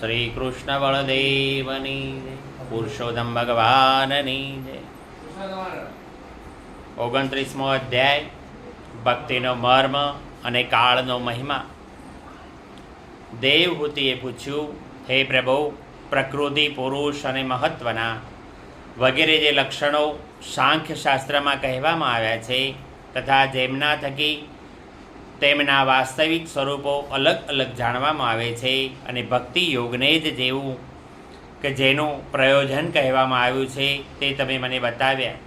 શ્રી કૃષ્ણ બળદેવની જય, પુરુષોત્તમ ભગવાનની જય. 29મો અધ્યાય, ભક્તિનો મર્મ અને કાળનો મહિમા. દેવહૂતિએ પૂછ્યું, હે પ્રભુ, પ્રકૃતિ, પુરુષ અને મહત્વના વગેરે જે લક્ષણો સાંખ્યશાસ્ત્રમાં કહેવામાં આવ્યા છે તથા જેમના થકી તેમના વાસ્તવિક સ્વરૂપો અલગ અલગ જાણવામાં આવે છે અને ભક્તિ યોગને જ જેવું કે જેનું પ્રયોજન કહેવામાં આવ્યું છે તે તમે મને બતાવ્યા.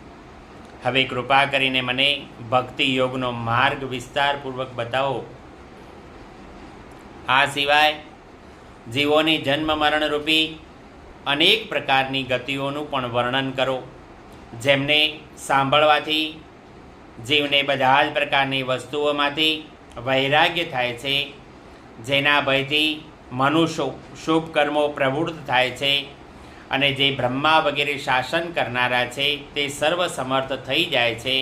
હવે કૃપા કરીને મને ભક્તિ યોગનો માર્ગ વિસ્તારપૂર્વક બતાવો. આ સિવાય જીવોની જન્મ મરણરૂપી અનેક પ્રકારની ગતિઓનું પણ વર્ણન કરો, જેમને સાંભળવાથી જીવને બધા જ પ્રકારની વસ્તુઓમાંથી વૈરાગ્ય થાય છે, જેના ભયથી મનુષ્યો શુભ કર્મો પ્રવૃત્ત થાય છે અને જે બ્રહ્મા વગેરે શાસન કરનારા છે તે સર્વ સમર્થ થઈ જાય છે.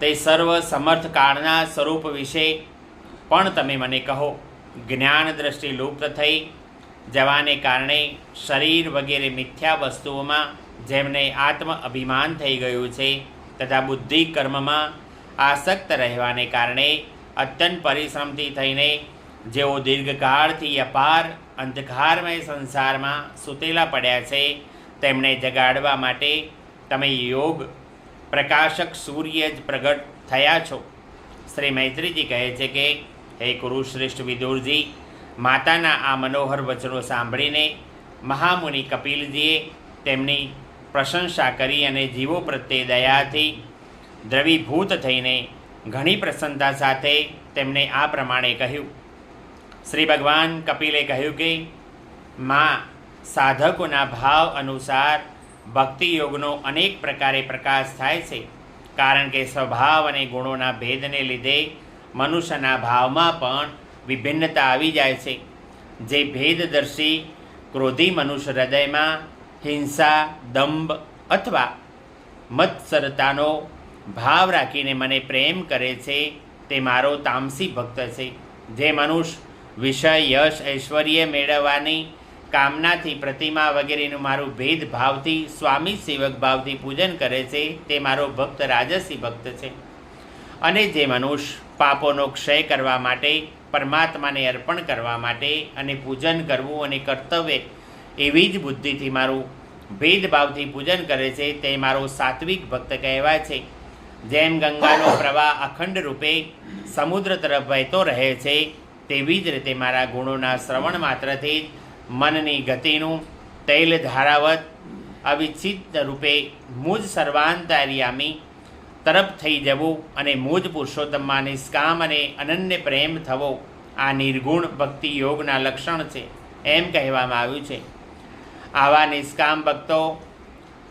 તે સર્વ સમર્થ કાળના સ્વરૂપ વિશે પણ તમે મને કહો. જ્ઞાન દ્રષ્ટિ લુપ્ત થઈ જવાને કારણે શરીર વગેરે મિથ્યા વસ્તુઓમાં જેમને આત્મ અભિમાન થઈ ગયું છે તથા બુદ્ધિ કર્મમાં આસક્ત રહેવાને કારણે અત્યંત પરિશ્રમથી થઈને જેઓ દીર્ઘકાળથી અપાર અંધકારમય સંસારમાં સૂતેલા પડ્યા છે તેમને જગાડવા માટે તમે યોગ પ્રકાશક સૂર્ય જ પ્રગટ થયા છો. શ્રી મૈત્રીજી કહે છે કે, હે કુરુશ્રેષ્ઠ વિદુરજી, માતાના આ મનોહર વચનો સાંભળીને મહામુનિ કપિલજીએ તેમની પ્રશંસા કરી અને જીવો પ્રત્યે દયાથી દ્રવીભૂત થઈને ઘણી પ્રસન્નતા સાથે તેમને આ પ્રમાણે કહ્યું. શ્રી ભગવાન કપિલે કહ્યું કે, માં, સાધકોના ભાવ અનુસાર ભક્તિ યોગનો અનેક પ્રકારે પ્રકાશ થાય છે, કારણ કે સ્વભાવ અને ગુણોના ભેદને લીધે મનુષ્યના ભાવમાં પણ વિભિન્નતા આવી જાય છે. જે ભેદદર્શી ક્રોધી મનુષ્ય હૃદયમાં હિંસા, દંભ અથવા મત્સરતાનો ભાવ રાખીને મને પ્રેમ કરે છે તે મારો તામસી ભક્ત છે. જે મનુષ્ય વિષય, યશ, ઐશ્વર્ય મેળવવાની કામનાથી પ્રતિમા વગેરેનું મારું ભેદભાવથી સ્વામી સેવક ભાવથી પૂજન કરે છે તે મારો ભક્ત રાજસી ભક્ત છે. અને જે મનુષ્ય પાપોનો ક્ષય કરવા માટે, પરમાત્માને અર્પણ કરવા માટે અને પૂજન કરવું અને કર્તવ્ય એવી જ બુદ્ધિથી મારું ભેદભાવથી પૂજન કરે છે તે મારો સાત્વિક ભક્ત કહેવાય છે. જેમ ગંગાનો પ્રવાહ અખંડ રૂપે સમુદ્ર તરફ વહેતો રહે છે તેવી જ રીતે મારા ગુણોના શ્રવણ માત્રથી જ મનની ગતિનું તૈલ ધારાવત અવિચ્છિત રૂપે મુજ સર્વાંતર્યામી તરફ થઈ જવું અને મુજ પુરુષોત્તમમાં નિષ્કામ અને અનન્ય પ્રેમ થવો આ નિર્ગુણ ભક્તિ યોગના લક્ષણ છે એમ કહેવામાં આવ્યું છે. આવા નિષ્કામ ભક્તો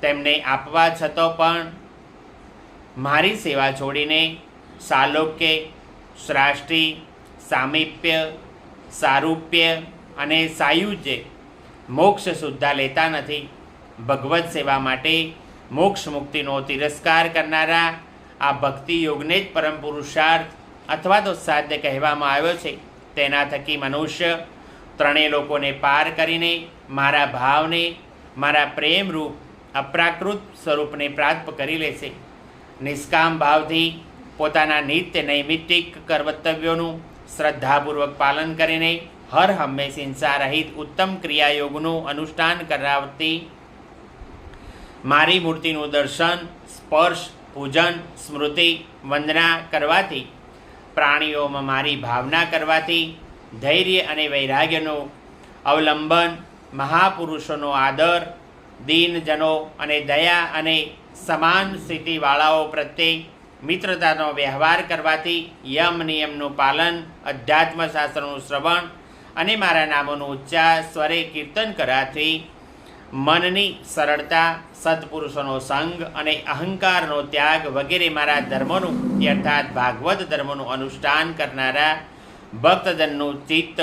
તેમને આપવા છતાં પણ મારી સેવા છોડીને સાલોક્ય, શ્રાષ્ટિ, સામીપ્ય, સારૂપ્ય અને સાયુજ્ય મોક્ષ સુદ્ધા લેતા નથી. ભગવત સેવા માટે મોક્ષ મુક્તિનો તિરસ્કાર કરનારા આ ભક્તિ યોગને જ પરમ પુરુષાર્થ અથવા તો સાધ્ય કહેવામાં આવ્યો છે. તેના થકી મનુષ્ય ત્રણેય લોકોને પાર કરીને મારા ભાવને, મારા પ્રેમરૂપ અપ્રાકૃત સ્વરૂપને પ્રાપ્ત કરી લેશે. નિષ્કામ ભાવથી પોતાના નિત્ય નૈમિત્તિક કર્તવ્યોનું શ્રદ્ધાપૂર્વક પાલન કરીને હર હંમેશ હિંસા રહિત ઉત્તમ ક્રિયાયોગનું અનુષ્ઠાન કરાવતી મારી મૂર્તિનું દર્શન, સ્પર્શ, પૂજન, સ્મૃતિ, વંદના કરવાથી, પ્રાણીઓમાં મારી ભાવના કરવાથી, ધૈર્ય અને વૈરાગ્યનું અવલંબન, મહાપુરુષોનો આદર, દીનજનો અને દયા અને સમાન સ્થિતિવાળાઓ પ્રત્યે મિત્રતાનો વ્યવહાર કરવાથી, યમ નિયમનું પાલન, અધ્યાત્મશાસ્ત્રનું શ્રવણ અને મારા નામોનું ઉચ્ચાર સ્વરે કીર્તન કરવાથી, મનની સરળતા, સત્પુરુષોનો સંગ અને અહંકારનો ત્યાગ વગેરે મારા ધર્મોનું અર્થાત ભાગવત ધર્મોનું અનુષ્ઠાન કરનારા ભક્તજનનું ચિત્ત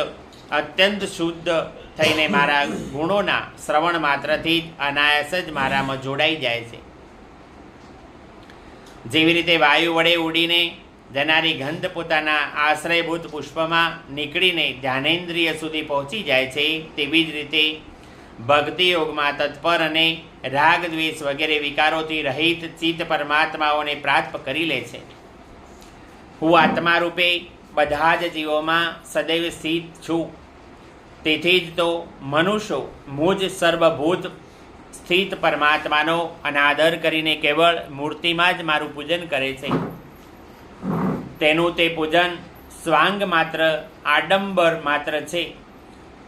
અત્યંત શુદ્ધ થઈને મારા ગુણોના શ્રવણ માત્રથી જ અનાયાસ જ મારામાં જોડાઈ જાય છે. જેવી રીતે વાયુ વડે ઉડીને જનારી ગંધ પોતાના આશ્રયભૂત પુષ્પમાં નીકળીને ધ્યાનેન્દ્રિય સુધી પહોંચી જાય છે, તેવી જ રીતે ભક્તિ યોગમાં તત્પર અને રાગ દ્વેષ વગેરે વિકારોથી રહિત ચિત્ત પરમાત્માઓને પ્રાપ્ત કરી લે છે. હું આત્મા રૂપે બધા જ જીવોમાં સદૈવ સ્થિત છું. તેથી જ તો મનુષ્યો મુજ સર્વભૂત સ્થિત પરમાત્માનો અનાદર કરીને કેવળ મૂર્તિમાં જ મારું પૂજન કરે છે. તેનું તે પૂજન સ્વાંગ માત્ર, આડંબર માત્ર છે.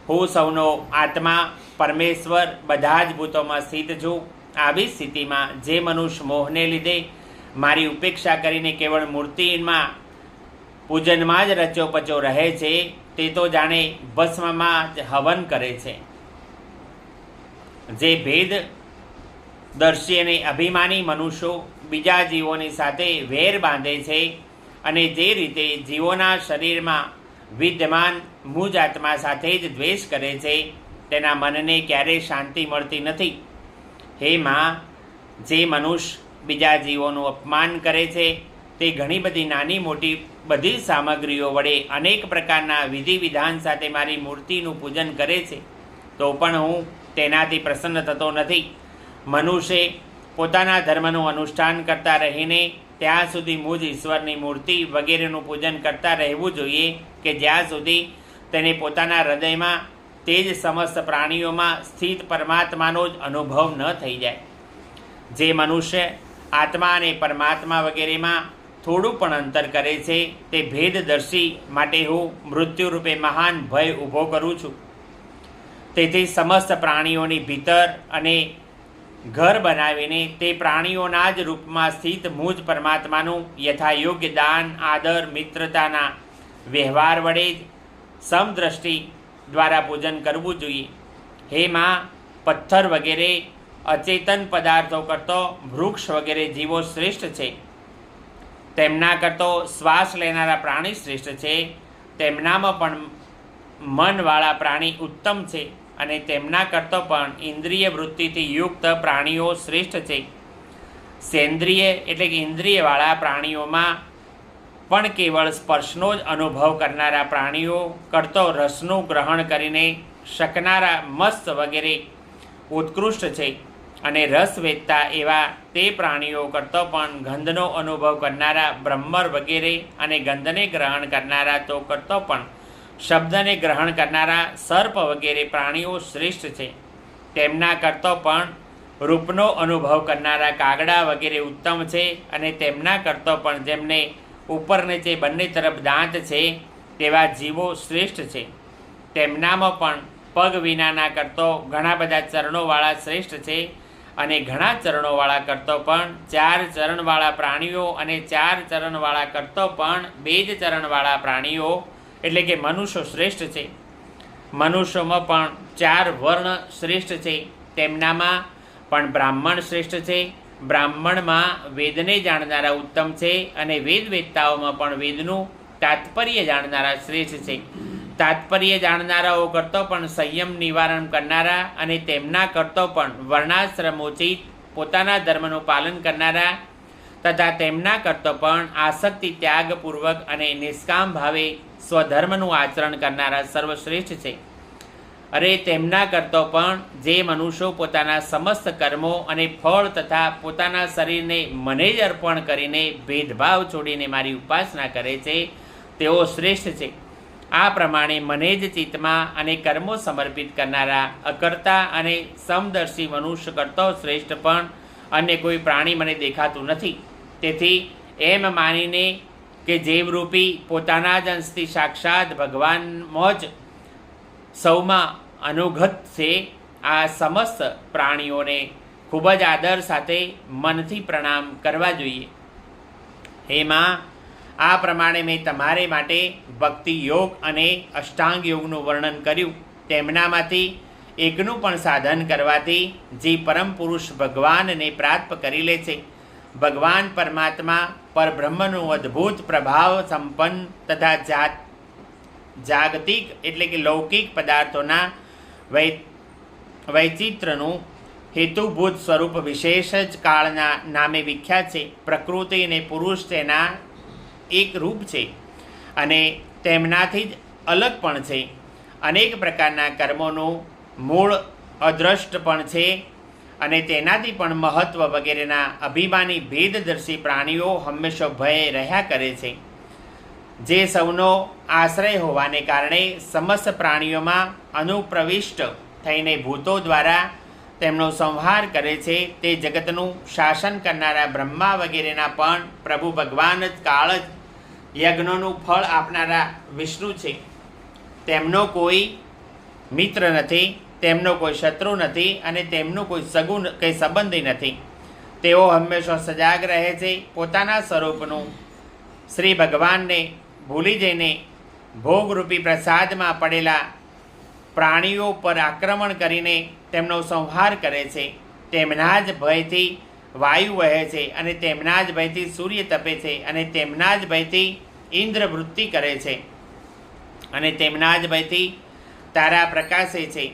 હું સૌનો આત્મા પરમેશ્વર બધા જ ભૂતોમાં સ્થિત છું. આવી સ્થિતિમાં જે મનુષ્ય મોહને લીધે મારી ઉપેક્ષા કરીને કેવળ મૂર્તિમાં પૂજનમાં જ રચ્યો પચ્યો રહે છે, તે તો જાણે ભસ્મમાં જ હવન કરે છે. જે ભેદ દર્શી અને અભિમાની મનુષ્યો બીજા જીવોની સાથે વેર બાંધે છે અને જે રીતે જીવોના શરીરમાં વિદ્યમાન મુજ આત્મા સાથે જ દ્વેષ કરે છે, તેના મનને ક્યારેય શાંતિ મળતી નથી. હે માં, જે મનુષ્ય બીજા જીવોનું અપમાન કરે છે, તે ઘણી બધી નાની મોટી બધી સામગ્રીઓ વડે અનેક પ્રકારના વિધિ વિધાન સાથે મારી મૂર્તિનું પૂજન કરે છે, તો પણ હું તેનાથી પ્રસન્ન થતો નથી. મનુષ્ય પોતાના ધર્મનું અનુષ્ઠાન કરતા રહીને ત્યાં સુધી મુજ ઈશ્વરની મૂર્તિ વગેરેનું પૂજન કરતા રહેવું જોઈએ કે જ્યાં સુધી તેને પોતાના હૃદયમાં તે જ સમસ્ત પ્રાણીઓમાં સ્થિત પરમાત્માનો જ અનુભવ ન થઈ જાય. જે મનુષ્ય આત્મા અને પરમાત્મા વગેરેમાં થોડું પણ અંતર કરે છે, તે ભેદદર્શી માટે હું મૃત્યુરૂપે મહાન ભય ઊભો કરું છું. તેથી સમસ્ત પ્રાણીઓની ભીતર અને ઘર બનાવીને તે પ્રાણીઓના જ રૂપમાં સ્થિત મુજ પરમાત્માનું યથાયોગ્ય દાન, આદર, મિત્રતાના વ્યવહાર વડે જ સમદ્રષ્ટિ દ્વારા પૂજન કરવું જોઈએ. હે માં, પથ્થર વગેરે અચેતન પદાર્થો કરતો વૃક્ષ વગેરે જીવો શ્રેષ્ઠ છે. તેમના કરતો શ્વાસ લેનારા પ્રાણી શ્રેષ્ઠ છે. તેમનામાં પણ મનવાળા પ્રાણી ઉત્તમ છે અને તેમના કરતો પણ ઇન્દ્રિય વૃત્તિથી યુક્ત પ્રાણીઓ શ્રેષ્ઠ છે. સેન્દ્રિય એટલે કે ઇન્દ્રિયવાળા પ્રાણીઓમાં પણ કેવળ સ્પર્શનો જ અનુભવ કરનારા પ્રાણીઓ કરતો રસનું ગ્રહણ કરીને શકનારા મત્સ્ય વગેરે ઉત્કૃષ્ટ છે. અને રસ વેચતા એવા તે પ્રાણીઓ કરતો પણ ગંધનો અનુભવ કરનારા બ્રહ્મર વગેરે અને ગંધને ગ્રહણ કરનારા તો કરતો પણ શબ્દને ગ્રહણ કરનારા સર્પ વગેરે પ્રાણીઓ શ્રેષ્ઠ છે. તેમના કરતો પણ રૂપનો અનુભવ કરનારા કાગડા વગેરે ઉત્તમ છે અને તેમના કરતો પણ જેમને ઉપર નીચે બંને તરફ દાંત છે તેવા જીવો શ્રેષ્ઠ છે. તેમનામાં પણ પગ વિનાના કરતો ઘણા બધા ચરણોવાળા શ્રેષ્ઠ છે અને ઘણા ચરણોવાળા કરતો પણ 4 ચરણવાળા પ્રાણીઓ અને 4 ચરણવાળા કરતો પણ 2 જ ચરણવાળા પ્રાણીઓ એટલે કે મનુષ્યો શ્રેષ્ઠ છે. મનુષ્યોમાં પણ 4 વર્ણ શ્રેષ્ઠ છે. તેમનામાં પણ બ્રાહ્મણ શ્રેષ્ઠ છે. બ્રાહ્મણમાં વેદને જાણનારા ઉત્તમ છે અને વેદ વેદતાઓમાં પણ વેદનું તાત્પર્ય જાણનારા શ્રેષ્ઠ છે. તાત્પર્ય જાણનારાઓ કરતો પણ સંયમ નિવારણ કરનારા અને તેમના કરતો પણ વર્ણાશ્રમોચિત પોતાના ધર્મનું પાલન કરનારા તથા તેમના કરતો પણ આસક્તિ ત્યાગપૂર્વક અને નિષ્કામ ભાવે સ્વધર્મનું આચરણ કરનારા સર્વશ્રેષ્ઠ છે. અરે તેમના કરતો પણ જે મનુષ્યો પોતાના સમસ્ત કર્મો અને ફળ તથા પોતાના શરીરને મને જ અર્પણ કરીને ભેદભાવ છોડીને મારી ઉપાસના કરે છે, તેઓ શ્રેષ્ઠ છે. આ પ્રમાણે મને જ ચિત્તમાં અને કર્મો સમર્પિત કરનારા અકર્તા અને સમદર્શી મનુષ્ય કરતો શ્રેષ્ઠ પણ અન્ય કોઈ પ્રાણી મને દેખાતું નથી. તેથી એમ માનીને કે જીવરૂપી પોતાના જ અંશથી સાક્ષાત ભગવાનમાં જ સૌમાં અનુગત છે, આ સમસ્ત પ્રાણીઓને ખૂબ જ આદર સાથે મનથી પ્રણામ કરવા જોઈએ. હે માં, આ પ્રમાણે મેં તમારે માટે ભક્તિ યોગ અને અષ્ટાંગ યોગનું વર્ણન કર્યું. તેમનામાંથી એકનું પણ સાધન કરવાથી જે પરમ પુરુષ ભગવાનને પ્રાપ્ત કરી લે છે. ભગવાન પરમાત્મા પરબ્રહ્મનું અદ્ભુત પ્રભાવ સંપન્ન તથા જાગતિક એટલે કે લૌકિક પદાર્થોના વૈચિત્રનું હેતુભૂત સ્વરૂપ વિશેષ જ કાળના નામે વિખ્યાત છે. પ્રકૃતિ અને પુરુષ તેના એક રૂપ છે અને તેમનાથી જ અલગ પણ છે. અનેક પ્રકારના કર્મોનું મૂળ અદ્રષ્ટ પણ છે અને તેનાથી પણ મહત્ત્વ વગેરેના અભિમાની ભેદદર્શી પ્રાણીઓ હંમેશા ભય રહ્યા કરે છે. જે સૌનો આશ્રય હોવાને કારણે સમસ્ત પ્રાણીઓમાં અનુપ્રવિષ્ટ થઈને ભૂતો દ્વારા તેમનો સંહાર કરે છે. તે જગતનું શાસન કરનારા બ્રહ્મા વગેરેના પણ પ્રભુ ભગવાન જ કાળ જ યજ્ઞોનું ફળ આપનારા વિષ્ણુ છે. તેમનો કોઈ મિત્ર નથી, તેમનો કોઈ શત્રુ નથી અને તેમનું કોઈ સગું કે સંબંધી નથી. તેઓ હંમેશા સજાગ રહે છે. પોતાના સ્વરૂપનું શ્રી ભગવાનને ભૂલી જઈને ભોગરૂપી પ્રસાદમાં પડેલા પ્રાણીઓ પર આક્રમણ કરીને તેમનો સંહાર કરે છે. તેમના જ ભયથી વાયુ વહે છે અને તેમના જ ભયથી સૂર્ય તપે છે અને તેમના જ ભયથી ઇન્દ્ર વૃત્તિ કરે છે અને તેમના જ ભયથી તારા પ્રકાશે છે.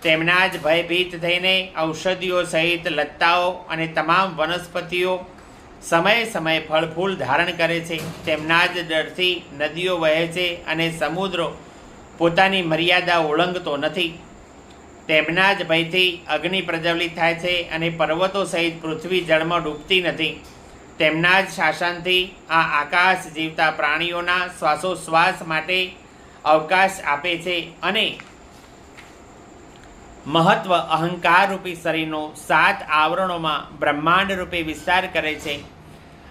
તેમના જ ભયભીત થઈને ઔષધિઓ સહિત લતાઓ અને તમામ વનસ્પતિઓ સમયે સમયે ફળ ફૂલ ધારણ કરે છે. તેમના જ ડરથી નદીઓ વહે છે અને સમુદ્રો પોતાની મર્યાદા ઓળંગતો નથી. તેમના જ ભયથી અગ્નિ પ્રજ્વલિત થાય છે અને પર્વતો સહિત પૃથ્વી જળમાં ડૂબતી નથી. તેમના જ શાસનથી આ આકાશ જીવતા પ્રાણીઓના શ્વાસોશ્વાસ માટે અવકાશ આપે છે અને મહત્વ અહંકાર રૂપી શરીરનો 7 આવરણોમાં બ્રહ્માંડ રૂપે વિસ્તાર કરે છે.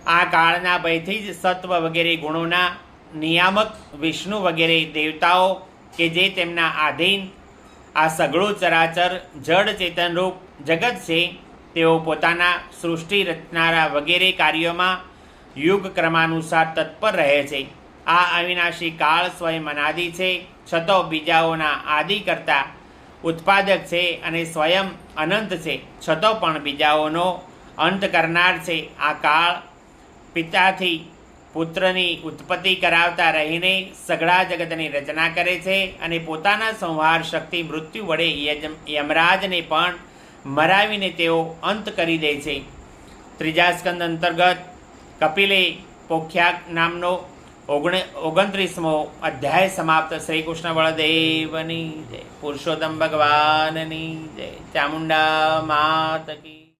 આ કાળના ભયથી જ સત્વ વગેરે ગુણોના નિયામક વિષ્ણુ વગેરે દેવતાઓ કે જે તેમના આધીન આ સઘળું ચરાચર જડ ચેતનરૂપ જગત છે, તેઓ પોતાના સૃષ્ટિ રચનારા વગેરે કાર્યોમાં યુગ ક્રમાનુસાર તત્પર રહે છે. આ અવિનાશી કાળ સ્વયં અનાદિ છે, છતાં બીજાઓના આદિ કરતાં ઉત્પાદક છે અને સ્વયં અનંત છે, છતાં પણ બીજાઓનો અંત કરનાર છે. આ કાળ પિતાથી પુત્રની ઉત્પત્તિ કરાવતા રહીને સઘળા જગતની રચના કરે છે અને પોતાના સંહાર શક્તિ મૃત્યુ વડે યમરાજને પણ મરાવીને તેઓ અંત કરી દે છે. ત્રીજા સ્કંદ અંતર્ગત કપિલે પોખ્યાક નામનો 29મો અધ્યાય સમાપ્ત. શ્રી કૃષ્ણ બળદેવની જય. પુરુષોત્તમ ભગવાનની જય. ચામુંડા માત કી